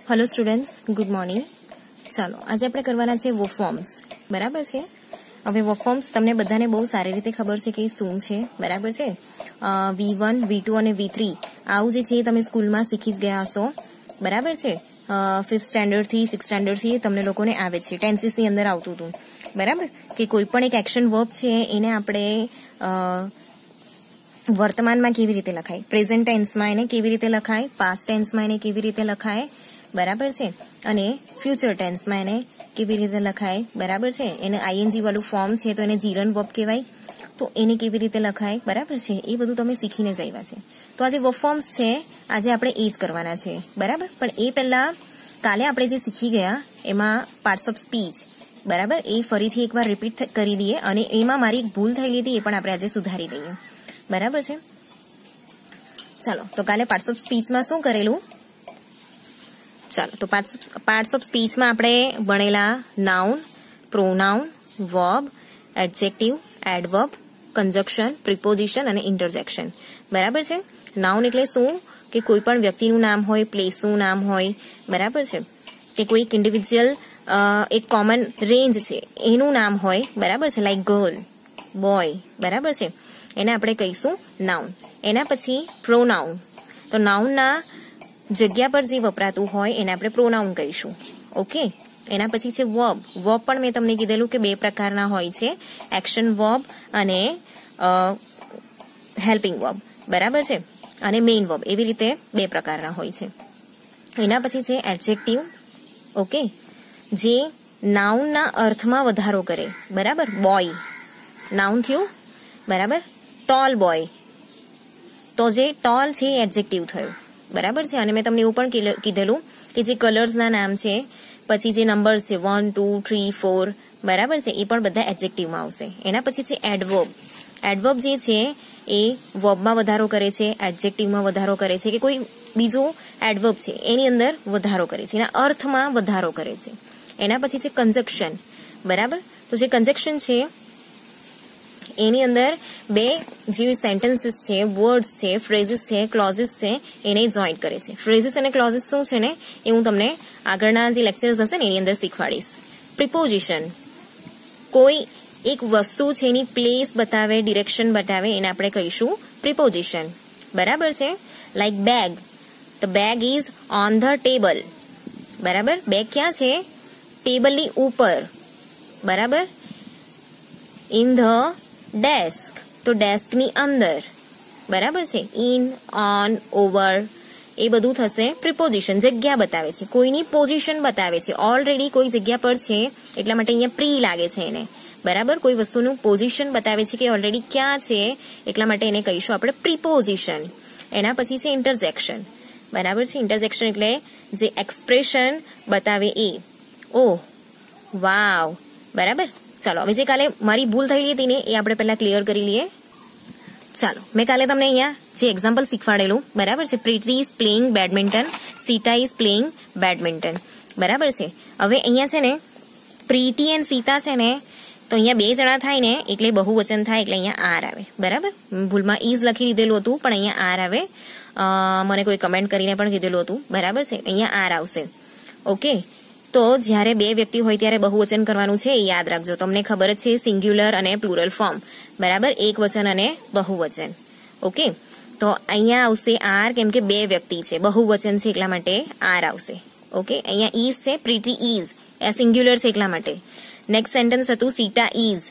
Hello students, good morning. ચાલો આજે આપણે કરવાના છે વોફોર્મ્સ, બરાબર છે। હવે વોફોર્મ્સ તમને બધાને બહુ સારી રીતે ખબર છે કે શું છે, બરાબર છે। V1, V2 અને V3 આવું જે છે તમે સ્કૂલમાં શીખી જ ગયા હશો, બરાબર છે। 5th સ્ટાન્ડર્ડ થી 6th સ્ટાન્ડર્ડ થી તમને લોકોને આવે છે, ટેન્સીસ ની અંદર આવતું હતું, બરાબર। કે કોઈ પણ એક એક્શન વર્બ છે એને આપણે વર્તમાનમાં કેવી રીતે લખાય, પ્રેઝન્ટ ટેન્સમાં એને કેવી રીતે લખાય, પાસ્ટ ટેન્સમાં એને કેવી રીતે લખાય, બરાબર છે। અને ફ્યુચર ટેન્સમાં એને કેવી રીતે લખાય, બરાબર છે। એને આઈએનજી વાળું ફોર્મ છે તો એને જીરન વર્બ કહેવાય, તો એને કેવી રીતે લખાય, બરાબર છે। એ બધું તમે શીખીને જ આવ્યા છે। તો આજે વર્બ ફોર્મ્સ છે, આજે આપણે એ જ કરવાના છે, બરાબર। પણ એ પહેલા કાલે આપણે જે શીખી ગયા એમાં પાર્ટ્સ ઓફ સ્પીચ, બરાબર, એ ફરીથી એકવાર રિપીટ કરી દઈએ અને એમાં મારી એક ભૂલ થયેલી હતી એ પણ આપણે આજે સુધારી દઈએ, બરાબર છે। ચાલો, તો કાલે પાર્ટ્સ ઓફ સ્પીચમાં શું કરેલું, ચાલો તો પાર્ટ્સ ઓફ સ્પીચમાં આપણે ભણેલા noun, pronoun, verb, adjective, adverb, conjunction, preposition અને ઇન્ટરજેક્શન, બરાબર છે। નાઉન એટલે શું કે કોઈ પણ વ્યક્તિનું નામ હોય, પ્લેસનું નામ હોય, બરાબર છે, કે કોઈ એક ઇન્ડિવિજ્યુઅલ એક કોમન રેન્જ છે એનું નામ હોય, બરાબર છે, લાઈક ગર્લ, બોય, બરાબર છે, એને આપણે કહીશું નાઉન। એના પછી પ્રોનાઉન, તો નાઉનના જગ્યા પર જે વપરાતું હોય એને આપણે પ્રોનાઉન કહીશું, ઓકે। એના પછી છે વર્બ, વર્બ પણ મેં તમને કીધેલું કે બે પ્રકારના હોય છે, એક્શન વર્બ અને હેલ્પિંગ વર્બ, બરાબર છે, અને મેઇન વર્બ, એવી રીતે બે પ્રકારના હોય છે। એના પછી છે એડજેક્ટિવ, ઓકે, જે નાઉનના અર્થમાં વધારો કરે, બરાબર, બોય નાઉન થયું, બરાબર, ટોલ બોય, તો જે ટોલ છે એડજેક્ટિવ થયું, બરાબર છે। અને મેં તમને એવું પણ કીધેલું કે જે કલર્સના નામ છે, પછી જે નંબર્સ છે 1, 2, 3, 4, બરાબર છે, એ પણ બધા એડજેક્ટિવમાં આવશે। એના પછી છે એડવર્બ, એડવર્બ જે છે એ વર્બમાં વધારો કરે છે, એડજેક્ટિવમાં વધારો કરે છે, કે કોઈ બીજો એડવર્બ છે એની અંદર વધારો કરે છે, એના અર્થમાં વધારો કરે છે। એના પછી છે કંજક્શન, બરાબર, તો જે કંજક્શન છે એની અંદર બે જે સેન્ટેન્સીસ છે, વર્ડ્સ છે, ફ્રેઝિસ છે, ક્લોઝિસ છે, એને જોઈન્ટ કરે છે। ફ્રેઝિસ અને ક્લોઝિસ શું છે ને એ હું તમને આગળના જે લેક્ચર્સ હશે ને એની અંદર શીખવાડીશ। પ્રિપોઝિશન, કોઈ એક વસ્તુ છે એની પ્લેસ બતાવે, ડિરેક્શન બતાવે, એને આપણે કહીશું પ્રિપોઝિશન, બરાબર છે। Like bag, the bag is on the table, બરાબર, બેગ ક્યાં છે, ટેબલની ઉપર, બરાબર। ઇન ધ ડેસ્ક, તો ડેસ્કની અંદર, બરાબર છે। ઇન, ઓન, ઓવર, એ બધું થશે પ્રિપોઝિશન, જગ્યા બતાવે છે, કોઈની પોઝિશન બતાવે છે, ઓલરેડી કોઈ જગ્યા પર છે એટલા માટે અહીંયા પ્રી લાગે છે એને, બરાબર, કોઈ વસ્તુનું પોઝિશન બતાવે છે કે ઓલરેડી ક્યાં છે એટલા માટે એને કહીશું આપણે પ્રિપોઝિશન। એના પછી છે ઇન્ટરજેક્શન, બરાબર છે, ઇન્ટરજેક્શન એટલે જે એક્સપ્રેશન બતાવે એ, ઓહ, વાવ, બરાબર। ચાલો, હવે જે કાલે મારી ભૂલ થયેલી હતી ને એ આપણે પહેલા ક્લિયર કરી લઈએ। ચાલો, મેં કાલે તમને અહીંયા જે એક્ઝામ્પલ શીખવાડેલું, બરાબર છે, Priti is playing badminton, Sita is playing badminton, બરાબર છે। હવે અહીંયા છે ને પ્રીતિ એન્ડ સીતા છે ને, તો અહીંયા બે જણા થાય ને એટલે બહુવચન થાય એટલે અહીંયા આર આવે, બરાબર। ભૂલમાં ઇઝ લખી દીધેલું હતું પણ અહીંયા આર આવે, મને કોઈ કમેન્ટ કરીને પણ કીધેલું હતું, બરાબર છે, અહીંયા આર આવશે, ઓકે। તો જ્યારે બે વ્યક્તિ હોય ત્યારે બહુવચન કરવાનું છે એ યાદ રાખજો, તમને ખબર જ છે સિંગ્યુલર અને પ્લુરલ ફોર્મ, બરાબર, એક વચન અને બહુવચન, ઓકે। તો અહીંયા આવશે આર, કેમ કે બે વ્યક્તિ છે, બહુવચન છે એટલા માટે આર આવશે, ઓકે। અહીંયા ઇઝ છે, પ્રીતિ ઇઝ, એ સિંગ્યુલર છે એટલા માટે। નેક્સ્ટ સેન્ટેન્સ હતું સીતા ઇઝ,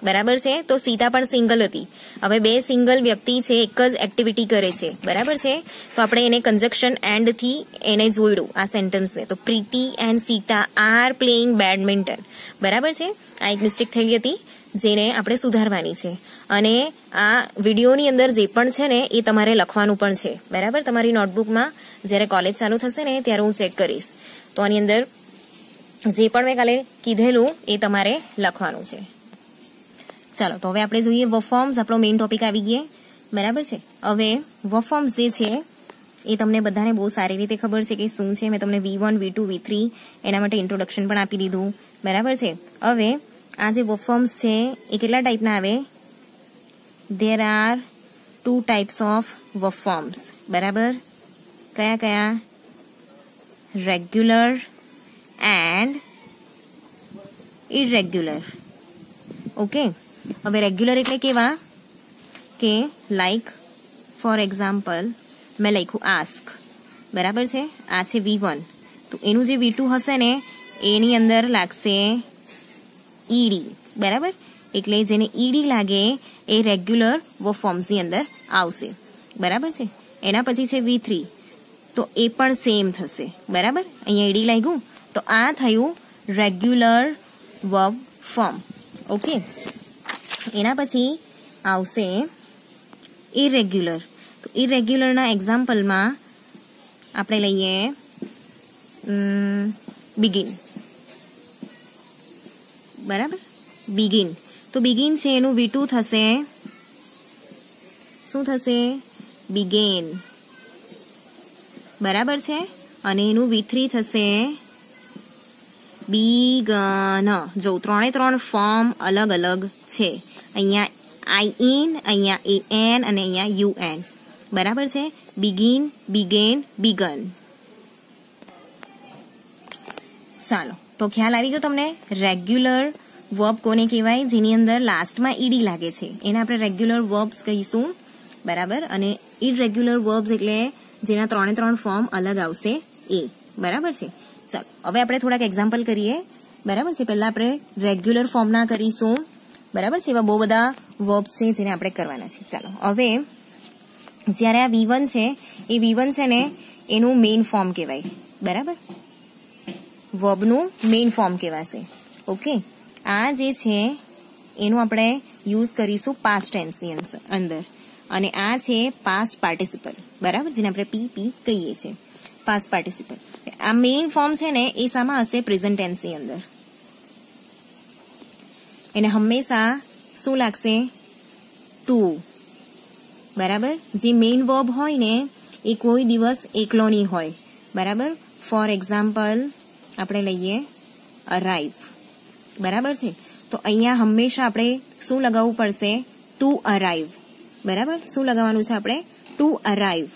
બરાબર છે, તો સીતા પણ સિંગલ હતી। હવે બે સિંગલ વ્યક્તિ છે, એક જ એક્ટિવિટી કરે છે, બરાબર છે, તો આપણે એને કંજક્શન એન્ડ થી એને જોડ્યું આ સેન્ટેન્સને, તો Priti and Sita are playing badminton, બરાબર છે। આ એક મિસ્ટેક થયેલી હતી જેને આપણે સુધારવાની છે, અને આ વિડીયોની અંદર જે પણ છે ને એ તમારે લખવાનું પણ છે, બરાબર। તમારી નોટબુકમાં જ્યારે કોલેજ ચાલુ થશે ને ત્યારે હું ચેક કરીશ, તો આની અંદર જે પણ મેં કાલે કીધેલું એ તમારે લખવાનું છે। ચાલો, તો હવે આપણે જોઈએ વર્બ ફોર્મ્સ, આપણો મેઇન ટોપિક આવી ગયે, બરાબર છે। હવે વર્બ ફોર્મ્સ જે છે એ તમને બધાને બહુ સારી રીતે ખબર છે કે શું છે, મેં તમને V1, V2, V3 એના માટે ઇન્ટ્રોડક્શન પણ આપી દીધું, બરાબર છે। હવે આ જે વર્બ ફોર્મ્સ છે એ કેટલા ટાઈપના આવે, there are 2 types of verb forms, બરાબર, કયા કયા, રેગ્યુલર એન્ડ ઇરેગ્યુલર. ઓકે, હવે રેગ્યુલર એટલે કેવા કે લાઈક ફોર એક્ઝામ્પલ મેં લખ્યું આસ્ક, બરાબર છે, આ છે V1, તો એનું જે V2 હશે ને એની અંદર લાગશે ઈડી, બરાબર, એટલે જેને ઈડી લાગે એ રેગ્યુલર વર્બ ફોર્મ્સની અંદર આવશે, બરાબર છે. એના પછી છે V3, તો એ પણ સેમ થશે, બરાબર, અહીંયા ઈડી લાગ્યું તો આ થયું રેગ્યુલર વર્બ ફોર્મ. ઓકે, એના પછી આવશે ઇરેગ્યુલર. તો ઇરેગ્યુલરના એક્ઝામ્પલમાં આપણે લઈએ બિગિન, બરાબર, બિગિન. તો બિગિન છે એનું V2 થશે, શું થશે? બિગેન, બરાબર છે, અને એનું V3 થશે બીગન. જો ત્રણ ફોર્મ અલગ અલગ છે, અહીંયા આઈ ઇન, અહીંયા એન અને અહીંયા UN, બરાબર છે. Begin, began, began. ચાલો, તો ખ્યાલ આવી ગયો તમને રેગ્યુલર વર્બ કોને કહેવાય? જેની અંદર લાસ્ટમાં ઈડી લાગે છે એને આપણે રેગ્યુલર વર્બ્સ કહીશું, બરાબર. અને ઇરેગ્યુલર વર્બ્સ એટલે જેના ત્રણ ફોર્મ અલગ આવશે એ, બરાબર છે. ચાલો, હવે આપણે થોડાક એક્ઝામ્પલ કરીએ, બરાબર છે. પહેલા આપણે રેગ્યુલર ફોર્મના કરીશું, બરાબર છે. એવા બહુ બધા વર્બ્સ છે જેને આપણે કરવાના છે. ચાલો, હવે જ્યારે આ V1 છે એ V1 છે ને એનું મેઇન ફોર્મ કહેવાય, બરાબર, વર્બનું મેઇન ફોર્મ કહેવાશે. ઓકે, આ જે છે એનું આપણે યુઝ કરીશું પાસ્ટ ટેન્સની અંદર, અને આ છે પાસ્ટ પાર્ટિસિપલ, બરાબર, જેને આપણે PP કહીએ છીએ, પાસ્ટ પાર્ટિસિપલ. આ મેઇન ફોર્મ છે ને એ શામાં હશે? પ્રેઝન્ટ ટેન્સની અંદર. એને હંમેશા શું લાગશે? ટુ, બરાબર. જે મેઇન વર્બ હોય ને એ કોઈ દિવસ એકલો નહીં હોય, બરાબર. ફોર એક્ઝામ્પલ આપણે લઈએ અરાઈવ, બરાબર છે. તો અહીંયા હંમેશા આપણે શું લગાવવું પડશે? ટુ અરાઈવ, બરાબર. શું લગાવવાનું છે આપણે? Two arrive.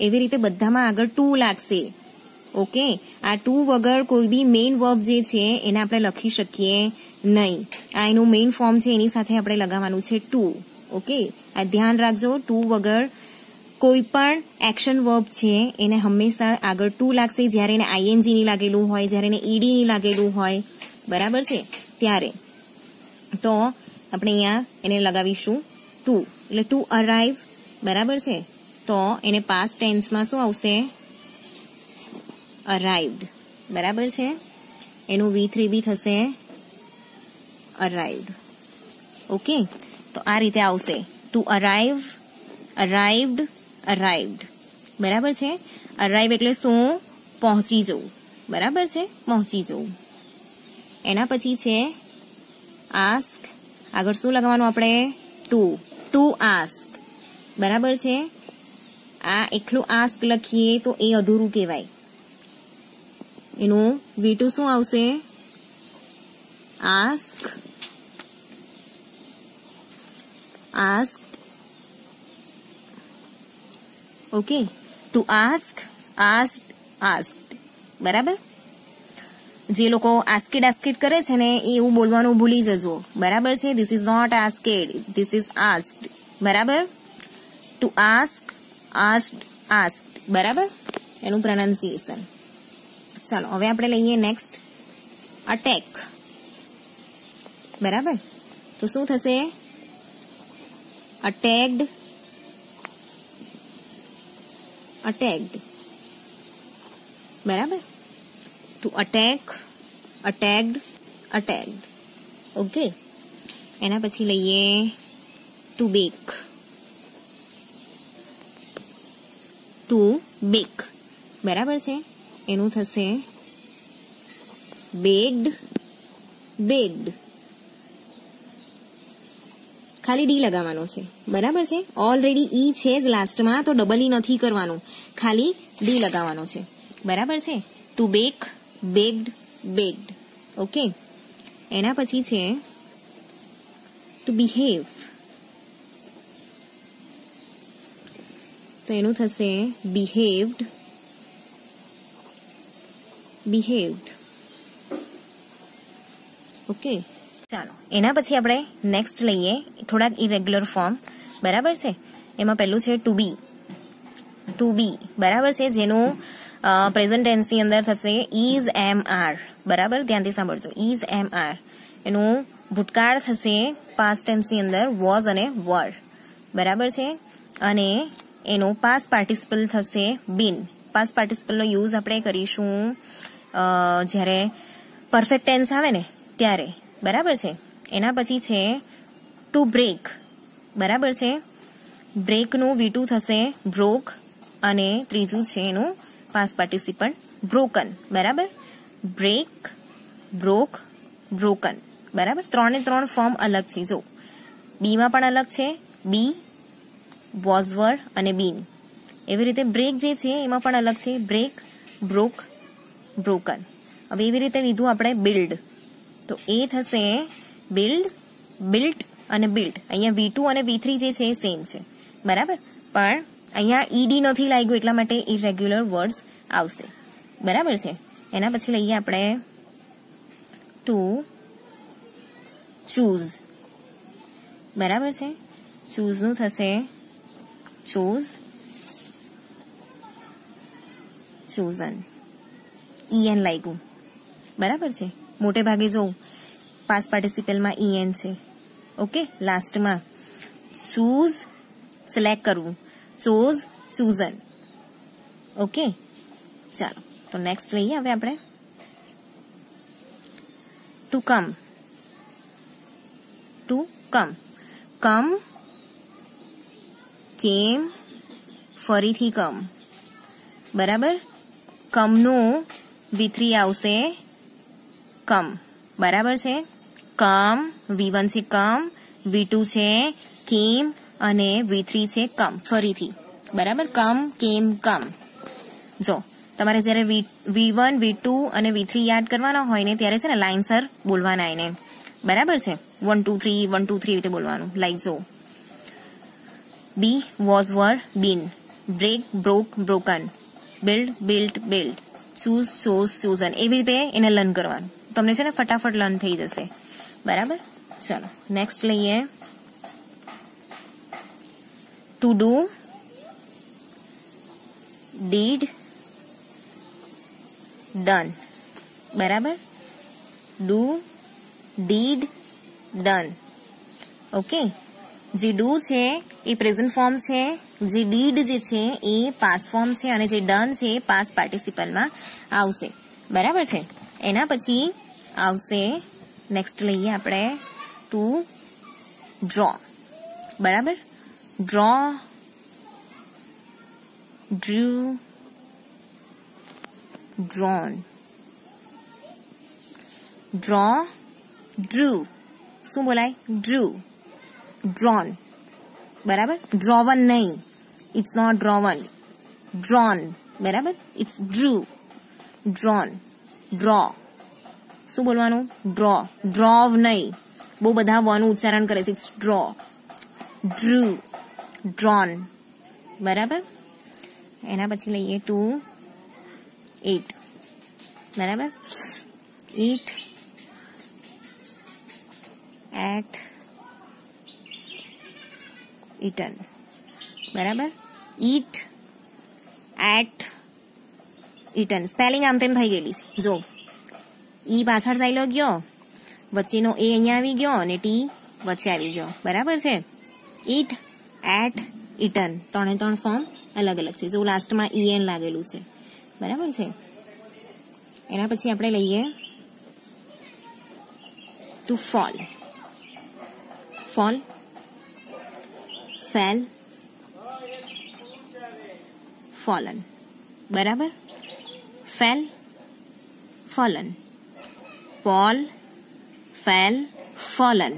એવી રીતે બધામાં આગળ ટુ લાગશે. ઓકે, આ ટુ વગર કોઈ બી મેઇન વર્બ જે છે એને આપણે લખી શકીએ નહીં. આ એનું મેઇન ફોર્મ છે, એની સાથે આપણે લગાવવાનું છે ટુ. ઓકે, આ ધ્યાન રાખજો, ટુ વગર કોઈ પણ એક્શન વર્બ છે એને હંમેશા આગળ ટુ લાગશે, જ્યારે એને ING ની લાગેલું હોય, જ્યારે એને ED ની લાગેલું હોય, બરાબર છે, ત્યારે. તો આપણે અહીંયા એને લગાવીશું ટુ, એટલે ટુ અરાઈવ, બરાબર છે. તો એને પાસ્ટ ટેન્સમાં શું આવશે? અરાઇવ્ડ, બરાબર છે. એનું V3 બી થશે અરાઇવ્ડ. ઓકે, તો આ રીતે આવશે ટુ અરાઈવ, અરાઇવ્ડ, અરાઇવ્ડ, બરાબર છે. અરાઈવ એટલે શું? પહોંચી જવું, બરાબર છે, પહોંચી જવું. એના પછી છે આસ્ક. આગળ શું લગાવવાનું આપણે? ટુ, ટુ આસ્ક, બરાબર છે. આ એકલું આસ્ક લખીએ તો એ અધૂરું કહેવાય. એનું V2 શું આવશે? Ask, ask. Okay, two ask, asked, asked, બરાબર. જે લોકો આસ્કેડ કરે છે ને એ એવું બોલવાનું ભૂલી જજો, બરાબર છે. This is not asked, this is asked, બરાબર. ટુ આસ્ક, આસ્ક્ડ, આસ્ક્ડ, બરાબર, એનું પ્રોનાઉન્સિએશન. ચાલો, હવે આપણે લઈએ નેક્સ્ટ અટેક, બરાબર. તો શું થશે? અટેક્ડ, અટેક્ડ, બરાબર. To attack, attacked, attacked. Okay, એના પછી લઈએ ટુ બેક, ટુ બેક, બરાબર છે. એનું થશે બેક્ડ, બેક્ડ. ખાલી ડી લગાવવાનો છે, બરાબર છે. ઓલરેડી ઈ છે જ લાસ્ટમાં, તો ડબલ ઈ નથી કરવાનું, ખાલી ડી લગાવવાનો છે, બરાબર છે. To back, backed, backed. Okay, એના પછી છે ટુ બિહેવ. તો એનું થશે બિહેવ્ડ, behaved. ઓકે, ચાલો એના પછી આપણે નેક્સ્ટ લઈએ થોડાક ઇરેગ્યુલર ફોર્મ. બરાબર છે. એમાં પહેલું છે ટુ બી. બરાબર છે, જેનું પ્રેઝન્ટ ટેન્સની અંદર થશે ઇઝ એમ આર. બરાબર, ધ્યાનથી સાંભળજો. ઇઝ એમ આર એનું ભૂતકાળ થશે પાસ્ટ ટેન્સની અંદર વોઝ અને વર. બરાબર છે. અને એનો પાસ્ટ પાર્ટિસિપલ થશે બીન. પાસ્ટ પાર્ટિસિપલનો યુઝ આપણે કરીશું જ્યારે પરફેક્ટ ટેન્સ આવે ને ત્યારે. બરાબર છે. એના પછી છે ટુ બ્રેક. બરાબર છે. બ્રેકનું V2 થશે બ્રોક અને ત્રીજું છે એનું પાસ્ટ પાર્ટિસિપલ બ્રોકન. બરાબર, બ્રેક, બ્રોક, બ્રોકન. બરાબર, 3 ફોર્મ અલગ છે. જો બીમાં પણ અલગ છે, બી, વોઝ, વર અને બીન. એવી રીતે બ્રેક જે છે એમાં પણ અલગ છે, બ્રેક, બ્રોક, બ્રોકન. હવે એવી રીતે લીધું આપણે બિલ્ડ, તો એ થશે બિલ્ડ, બિલ્ટ અને બિલ્ટ. અહીંયા V2 અને V3 જે છે એ સેમ છે. બરાબર, પણ અહીંયા ઈડી નથી લાગ્યું એટલા માટે ઇરેગ્યુલર વર્ડ્સ આવશે. બરાબર છે. એના પછી લઈએ આપણે ટુ ચૂઝ. બરાબર છે. ચૂઝનું થશે ચૂઝ, ચોઝન. EN લાગ્યું. બરાબર છે. મોટે ભાગે જો પાસ્ટ પાર્ટિસિપલમાં EN છે. ઓકે, લાસ્ટમાં ચૂઝ સિલેક્ટ કરવું, ચોઝ, ચૂઝન. ઓકે, ચાલો તો નેક્સ્ટ લઈએ હવે આપણે ટુ કમ. ટુ કમ, કમ, કેમ, ફરીથી કમ. બરાબર, કમનું V3 આવશે કમ. બરાબર છે. કમ, V1 છે કમ, V2 છે કેમ અને V3 છે કમ, ફરીથી. બરાબર, કમ, કેમ, કમ. જો તમારે જયારે V1, V2 અને V3 યાદ કરવાના હોય ને ત્યારે છે ને લાઇનસર બોલવાના એને. બરાબર છે. 1 2 3 1 2 3 રીતે બોલવાનું. લાઈક જો be, was, were, been, break, broke, broken, build, built, build, choose, chose, chosen. એવી રીતે એને લર્ન કરવાનું. તમને છે ને ફટાફટ લર્ન થઈ જશે. બરાબર, ચલો નેક્સ્ટ લઈએ ટુ ડુ, ડીડ, ડન. બરાબર, ડુ, ડીડ, ડન. ઓકે, જે ડુ છે એ પ્રેઝન્ટ ફોર્મ છે, જે ડીડ જે છે એ પાસ્ટ ફોર્મ છે અને જે ડન છે એ પાસ્ટ પાર્ટિસિપલમાં આવશે. બરાબર છે. એના પછી આવશે નેક્સ્ટ લઈએ આપણે ટુ ડ્રો. બરાબર, draw, drew, drone. Draw, drew. શું બોલાય? Drew, drawn. બરાબર, ડ્રોવન નહીં, ઇટ્સ નોટ ડ્રોવન, ડ્રોન. બરાબર, ઇટ્સ ડ્રુ, ડ્રોન, ડ્રો. શું બોલવાનું? ડ્રો, ડ્રોવ નહીં. બહુ બધા વાનું ઉચ્ચારણ કરે છે. It's draw, drew, drawn. બરાબર, એના પછી લઈએ ટુ ઈટ. બરાબર, ઈટ, એટ, eaten. બરાબર, eat, at, eaten. સ્પેલિંગ આમ તેમ થઈ ગયેલી છે. જો ઈ પાછળ ચાલ્યો ગયો, વચ્ચેનો એ અહીંયા આવી ગયો અને ટી વચ્ચે આવી ગયો. બરાબર છે. eat, at, eaten. 3 ફોર્મ અલગ અલગ છે. જો લાસ્ટમાં EN લાગેલું છે. બરાબર છે. એના પછી આપણે લઈએ to fall. Fall, fell, fallen. બરાબર, fell, fallen, fall, fell, fallen.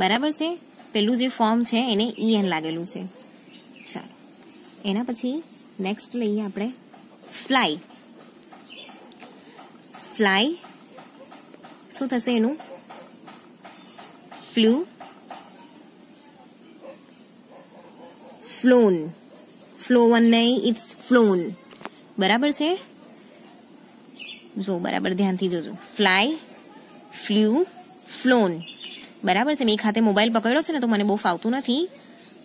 બરાબર છે. પેલું જે ફોર્મ છે એને EN લાગેલું છે. ચાલો એના પછી નેક્સ્ટ લઈએ આપણે ફ્લાય. ફ્લાય શું થશે એનું? ફ્લુ, ફ્લોન. ફ્લોવન નહીં, ઇટ્સ ફ્લોન. બરાબર છે. જો બરાબર ધ્યાનથી જોજો. Fly, flew, flown. બરાબર છે. મેં એક હાથે મોબાઈલ પકડ્યો છે ને તો મને બહુ ફાવતું નથી,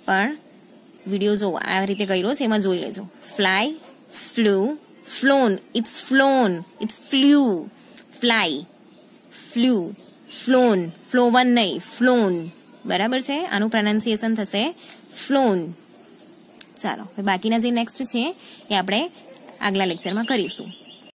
પણ વિડીયો જો આ રીતે કર્યો છે એમાં જોઈ લેજો. Fly, flew, flown. It's flown, it's flew. Fly, flew, flown. Flowen નહીં, ફ્લોન. બરાબર છે. આનું પ્રોનાઉન્સિએશન થશે ફ્લોન. ચાલો, બાકીના જે નેક્સ્ટ છે એ આપણે આગલા લેક્ચરમાં કરીશું.